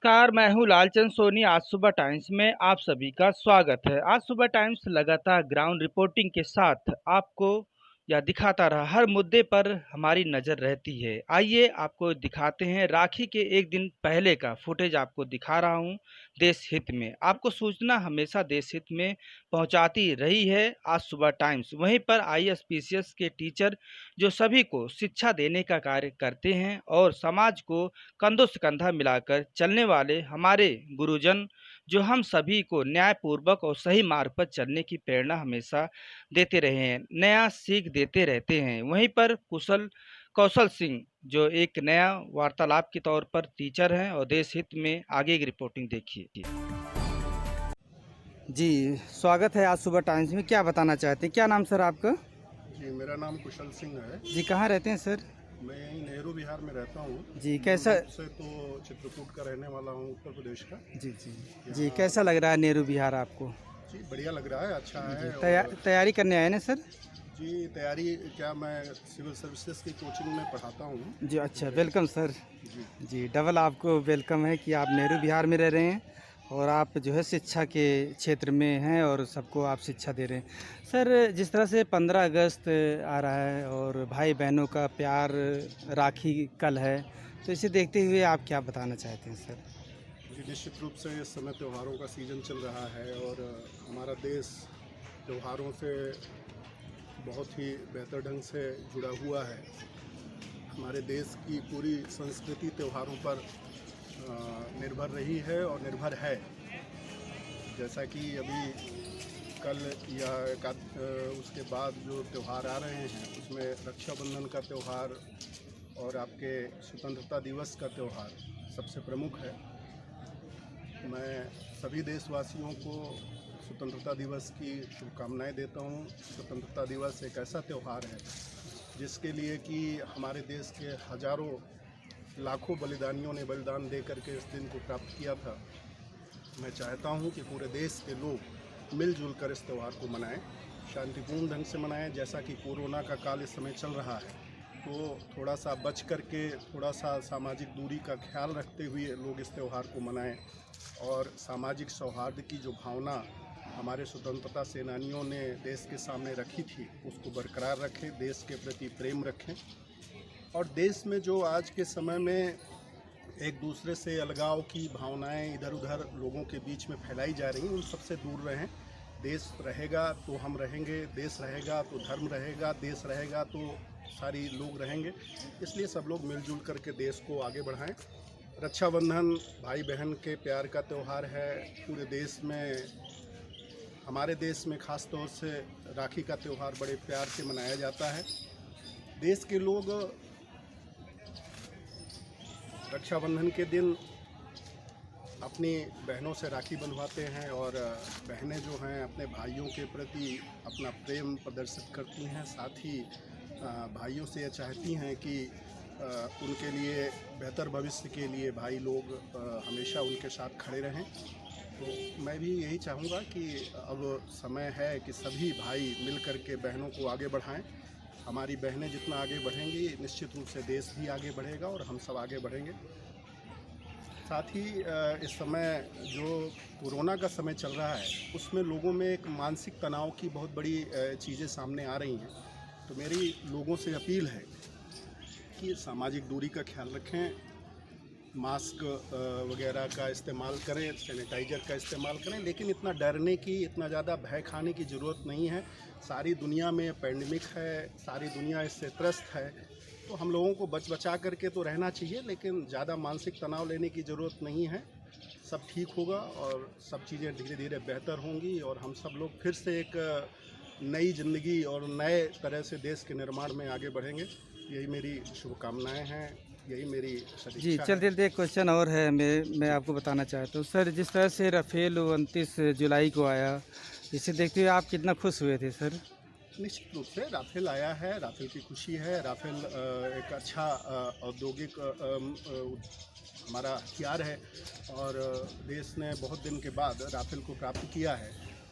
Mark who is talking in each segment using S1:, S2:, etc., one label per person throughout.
S1: नमस्कार, मैं हूँ लालचंद सोनी। आज सुबह टाइम्स में आप सभी का स्वागत है। आज सुबह टाइम्स लगातार ग्राउंड रिपोर्टिंग के साथ आपको या दिखाता रहा हर मुद्दे पर हमारी नज़र रहती है। आइए आपको दिखाते हैं राखी के एक दिन पहले का फुटेज आपको दिखा रहा हूँ देश हित में। आपको सूचना हमेशा देश हित में पहुँचाती रही है आज सुबह टाइम्स। वहीं पर आईएएस पीसीएस के टीचर जो सभी को शिक्षा देने का कार्य करते हैं और समाज को कंधों से कंधा मिलाकर चलने वाले हमारे गुरुजन जो हम सभी को न्यायपूर्वक और सही मार्ग पर चलने की प्रेरणा हमेशा देते रहे हैं, नया सीख देते रहते हैं। वहीं पर कौशल सिंह जो एक नया वार्तालाप के तौर पर टीचर हैं और देश हित में आगे की रिपोर्टिंग देखिए। जी, स्वागत है आज सुबह टाइम्स में। क्या बताना चाहते हैं? क्या नाम सर आपका?
S2: जी, मेरा नाम कुशल सिंह है।
S1: जी, कहाँ रहते हैं सर?
S2: मैं यहीं नेहरू विहार में रहता हूँ।
S1: जी, कैसा?
S2: मूल रूप से तो चित्रकूट का रहने वाला हूँ, उत्तर प्रदेश का।
S1: जी जी जी, कैसा लग रहा है नेहरू विहार आपको?
S2: जी, बढ़िया लग रहा है, अच्छा है।
S1: तैयारी करने आए ना सर?
S2: जी, तैयारी क्या, मैं सिविल सर्विसेज की कोचिंग में पढ़ाता हूँ।
S1: जी अच्छा, वेलकम सर।
S2: जी
S1: जी, डबल आपको वेलकम है कि आप नेहरू विहार में रह रहे हैं और आप जो है शिक्षा के क्षेत्र में हैं और सबको आप शिक्षा दे रहे हैं। सर, जिस तरह से 15 अगस्त आ रहा है और भाई बहनों का प्यार, राखी कल है, तो इसे देखते हुए आप क्या बताना चाहते हैं सर?
S2: जी, निश्चित रूप से इस समय त्योहारों का सीज़न चल रहा है और हमारा देश त्योहारों से बहुत ही बेहतर ढंग से जुड़ा हुआ है। हमारे देश की पूरी संस्कृति त्योहारों पर निर्भर रही है और निर्भर है। जैसा कि अभी कल या उसके बाद जो त्यौहार आ रहे हैं उसमें रक्षाबंधन का त्यौहार और आपके स्वतंत्रता दिवस का त्यौहार सबसे प्रमुख है। मैं सभी देशवासियों को स्वतंत्रता दिवस की शुभकामनाएं देता हूं। स्वतंत्रता दिवस एक ऐसा त्यौहार है जिसके लिए कि हमारे देश के हजारों लाखों बलिदानियों ने बलिदान दे करके इस दिन को प्राप्त किया था। मैं चाहता हूं कि पूरे देश के लोग मिलजुल कर इस त्यौहार को मनाएं, शांतिपूर्ण ढंग से मनाएं। जैसा कि कोरोना का काल इस समय चल रहा है तो थोड़ा सा बच करके, थोड़ा सा सामाजिक दूरी का ख्याल रखते हुए लोग इस त्यौहार को मनाएं और सामाजिक सौहार्द की जो भावना हमारे स्वतंत्रता सेनानियों ने देश के सामने रखी थी उसको बरकरार रखें, देश के प्रति प्रेम रखें और देश में जो आज के समय में एक दूसरे से अलगाव की भावनाएं इधर उधर लोगों के बीच में फैलाई जा रही हैं, उन सबसे दूर रहें। देश रहेगा तो हम रहेंगे, देश रहेगा तो धर्म रहेगा, देश रहेगा तो सारी लोग रहेंगे। इसलिए सब लोग मिलजुल करके देश को आगे बढ़ाएं। रक्षाबंधन भाई बहन के प्यार का त्यौहार है। पूरे देश में, हमारे देश में ख़ास तौर से राखी का त्यौहार बड़े प्यार से मनाया जाता है। देश के लोग रक्षाबंधन के दिन अपनी बहनों से राखी बंधवाते हैं और बहनें जो हैं अपने भाइयों के प्रति अपना प्रेम प्रदर्शित करती हैं। साथ ही भाइयों से ये चाहती हैं कि उनके लिए बेहतर भविष्य के लिए भाई लोग हमेशा उनके साथ खड़े रहें। तो मैं भी यही चाहूँगा कि अब समय है कि सभी भाई मिल कर के बहनों को आगे बढ़ाएं। हमारी बहनें जितना आगे बढ़ेंगी निश्चित रूप से देश भी आगे बढ़ेगा और हम सब आगे बढ़ेंगे। साथ ही इस समय जो कोरोना का समय चल रहा है उसमें लोगों में एक मानसिक तनाव की बहुत बड़ी चीज़ें सामने आ रही हैं। तो मेरी लोगों से अपील है कि सामाजिक दूरी का ख्याल रखें, मास्क वगैरह का इस्तेमाल करें, सैनिटाइज़र का इस्तेमाल करें, लेकिन इतना डरने की, इतना ज़्यादा भय खाने की ज़रूरत नहीं है। सारी दुनिया में पैंडेमिक है, सारी दुनिया इससे त्रस्त है, तो हम लोगों को बचा करके तो रहना चाहिए, लेकिन ज़्यादा मानसिक तनाव लेने की ज़रूरत नहीं है। सब ठीक होगा और सब चीज़ें धीरे धीरे बेहतर होंगी और हम सब लोग फिर से एक नई ज़िंदगी और नए तरह से देश के निर्माण में आगे बढ़ेंगे। यही मेरी शुभकामनाएँ हैं, यही मेरी सदिच्छा
S1: जी,
S2: है।
S1: चलते-चलते एक क्वेश्चन और है मैं आपको बताना चाहता हूँ। सर, जिस तरह से राफेल 29 जुलाई को आया, इसे देखते हुए आप कितना खुश हुए थे सर?
S2: निश्चित रूप से राफेल आया है, राफेल की खुशी है। राफेल एक अच्छा औद्योगिक हमारा हथियार है और देश ने बहुत दिन के बाद राफेल को प्राप्त किया है।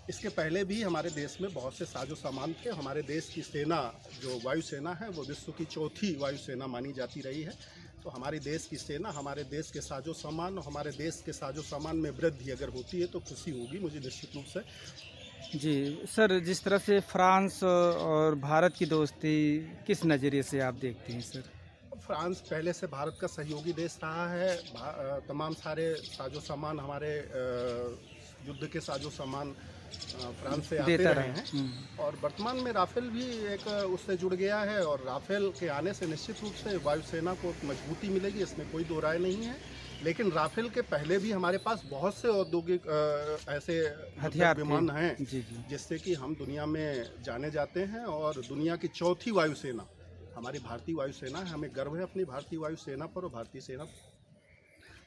S2: इसके पहले भी हमारे देश में बहुत से साजो सामान थे। हमारे देश की सेना जो वायुसेना है वो विश्व की चौथी वायुसेना मानी जाती रही है। तो हमारे देश की सेना, हमारे देश के साजो सामान और हमारे देश के साजो सामान में वृद्धि अगर होती है तो खुशी होगी मुझे निश्चित रूप से।
S1: जी सर, जिस तरह से फ्रांस और भारत की दोस्ती किस नज़रिए से आप देखते हैं सर?
S2: फ्रांस पहले से भारत का सहयोगी देश रहा है। तमाम सारे साजो सामान हमारे युद्ध के साजो सामान फ्रांस से आते
S1: देता
S2: रहे हैं और वर्तमान में राफेल भी एक उससे जुड़ गया है और राफेल के आने से निश्चित रूप से वायुसेना को मजबूती मिलेगी, इसमें कोई दो राय नहीं है। लेकिन राफेल के पहले भी हमारे पास बहुत से औद्योगिक ऐसे
S1: हथियार
S2: विमान हैं
S1: जी जी,
S2: जिससे कि हम दुनिया में जाने जाते हैं और दुनिया की चौथी वायुसेना हमारी भारतीय वायुसेना है। हमें गर्व है अपनी भारतीय वायुसेना पर और भारतीय सेना पर।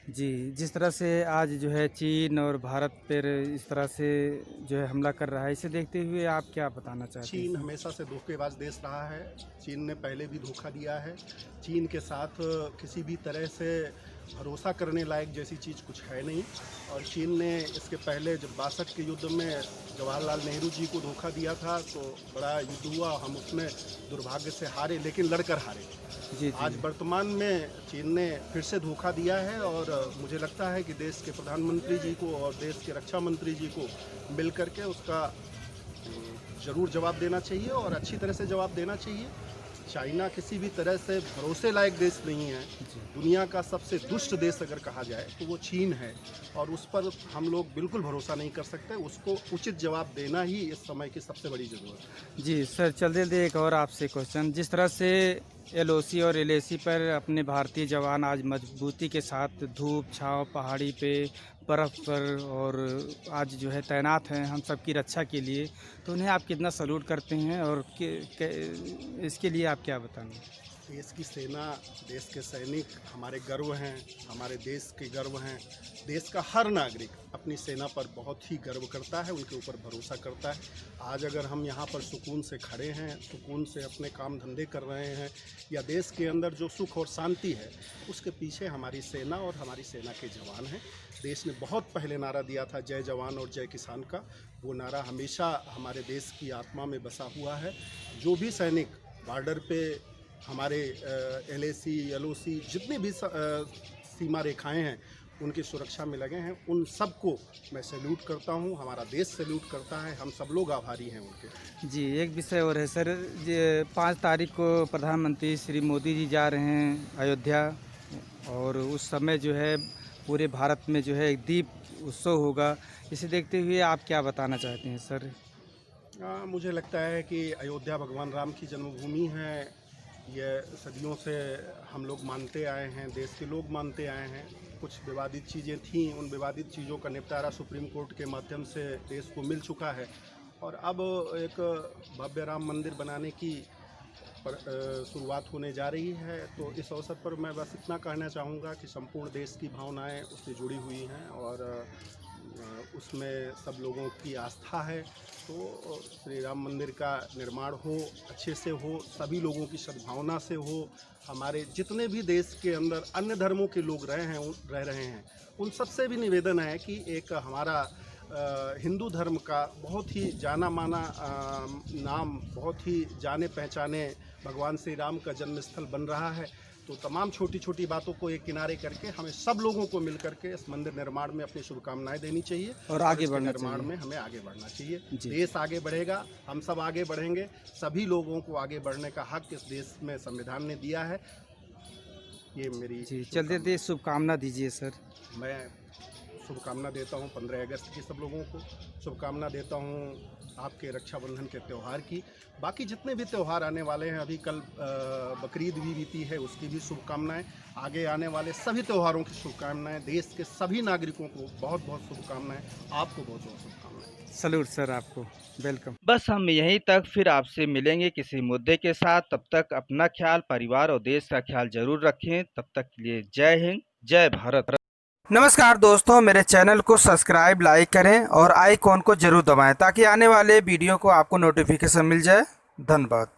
S1: जी जिस तरह से आज जो है चीन और भारत पर इस तरह से जो है हमला कर रहा है, इसे देखते हुए आप क्या बताना चाहते हैं?
S2: चीन हमेशा से धोखेबाज देश रहा है। चीन ने पहले भी धोखा दिया है। चीन के साथ किसी भी तरह से भरोसा करने लायक जैसी चीज़ कुछ है नहीं। और चीन ने इसके पहले जब 62 के युद्ध में जवाहरलाल नेहरू जी को धोखा दिया था तो बड़ा युद्ध हुआ, हम उसमें दुर्भाग्य से हारे, लेकिन लड़कर हारे।
S1: जी
S2: आज वर्तमान में चीन ने फिर से धोखा दिया है और मुझे लगता है कि देश के प्रधानमंत्री जी को और देश के रक्षा मंत्री जी को मिल करके उसका ज़रूर जवाब देना चाहिए और अच्छी तरह से जवाब देना चाहिए। चाइना किसी भी तरह से भरोसे लायक देश नहीं है। दुनिया का सबसे दुष्ट देश अगर कहा जाए तो वो चीन है और उस पर हम लोग बिल्कुल भरोसा नहीं कर सकते। उसको उचित जवाब देना ही इस समय की सबसे बड़ी ज़रूरत है।
S1: जी सर, चलते चलते एक और आपसे क्वेश्चन, जिस तरह से LOC और LAC पर अपने भारतीय जवान आज मजबूती के साथ धूप छाँव पहाड़ी पे बर्फ़ पर और आज जो है तैनात हैं हम सब की रक्षा के लिए, तो उन्हें आप कितना सल्यूट करते हैं और इसके लिए आप क्या बताएंगे?
S2: देश की सेना, देश के सैनिक हमारे गर्व हैं, हमारे देश के गर्व हैं। देश का हर नागरिक अपनी सेना पर बहुत ही गर्व करता है, उनके ऊपर भरोसा करता है। आज अगर हम यहाँ पर सुकून से खड़े हैं, सुकून से अपने काम धंधे कर रहे हैं या देश के अंदर जो सुख और शांति है उसके पीछे हमारी सेना और हमारी सेना के जवान हैं। देश ने बहुत पहले नारा दिया था जय जवान और जय किसान का, वो नारा हमेशा हमारे देश की आत्मा में बसा हुआ है। जो भी सैनिक बॉर्डर पे हमारे LAC LOC जितनी भी सीमा रेखाएं हैं उनकी सुरक्षा में लगे हैं, उन सबको मैं सैल्यूट करता हूं। हमारा देश सैल्यूट करता है, हम सब लोग आभारी हैं उनके।
S1: जी एक विषय और है सर, 5 तारीख को प्रधानमंत्री श्री मोदी जी जा रहे हैं अयोध्या और उस समय जो है पूरे भारत में जो है एक दीप उत्सव होगा, इसे देखते हुए आप क्या बताना चाहते हैं सर?
S2: मुझे लगता है कि अयोध्या भगवान राम की जन्मभूमि है। यह सदियों से हम लोग मानते आए हैं, देश के लोग मानते आए हैं। कुछ विवादित चीज़ें थीं, उन विवादित चीज़ों का निपटारा सुप्रीम कोर्ट के माध्यम से देश को मिल चुका है और अब एक भव्य राम मंदिर बनाने की शुरुआत होने जा रही है। तो इस अवसर पर मैं बस इतना कहना चाहूँगा कि संपूर्ण देश की भावनाएं उससे जुड़ी हुई हैं और उसमें सब लोगों की आस्था है। तो श्री राम मंदिर का निर्माण हो, अच्छे से हो, सभी लोगों की सद्भावना से हो। हमारे जितने भी देश के अंदर अन्य धर्मों के लोग रह रहे हैं उन सबसे भी निवेदन है कि एक हमारा हिंदू धर्म का बहुत ही जाना माना नाम, बहुत ही जाने पहचाने भगवान श्री राम का जन्मस्थल बन रहा है। तो तमाम छोटी छोटी बातों को एक किनारे करके हमें सब लोगों को मिल करके इस मंदिर निर्माण में अपनी शुभकामनाएं देनी चाहिए
S1: और आगे बढ़ना
S2: निर्माण
S1: चाहिए।
S2: में हमें आगे बढ़ना चाहिए। देश आगे बढ़ेगा, हम सब आगे बढ़ेंगे। सभी लोगों को आगे बढ़ने का हक इस देश में संविधान ने दिया है। ये मेरी
S1: चलते शुभकामना दीजिए सर।
S2: मैं शुभकामना देता हूँ 15 अगस्त की सब लोगों को, शुभकामना देता हूँ आपके रक्षाबंधन के त्यौहार की। बाकी जितने भी त्यौहार आने वाले हैं, अभी कल बकरीद भी बीती है, उसकी भी शुभकामनाएं। आगे आने वाले सभी त्योहारों की शुभकामनाएं। देश के सभी नागरिकों को बहुत बहुत शुभकामनाएं। आपको बहुत बहुत शुभकामनाएं।
S1: सलूट सर, आपको वेलकम। बस हम यहीं तक, फिर आपसे मिलेंगे किसी मुद्दे के साथ। तब तक अपना ख्याल, परिवार और देश का ख्याल जरूर रखें। तब तक के लिए जय हिंद, जय भारत। नमस्कार दोस्तों, मेरे चैनल को सब्सक्राइब, लाइक करें और आइकॉन को जरूर दबाएं ताकि आने वाले वीडियो को आपको नोटिफिकेशन मिल जाए। धन्यवाद।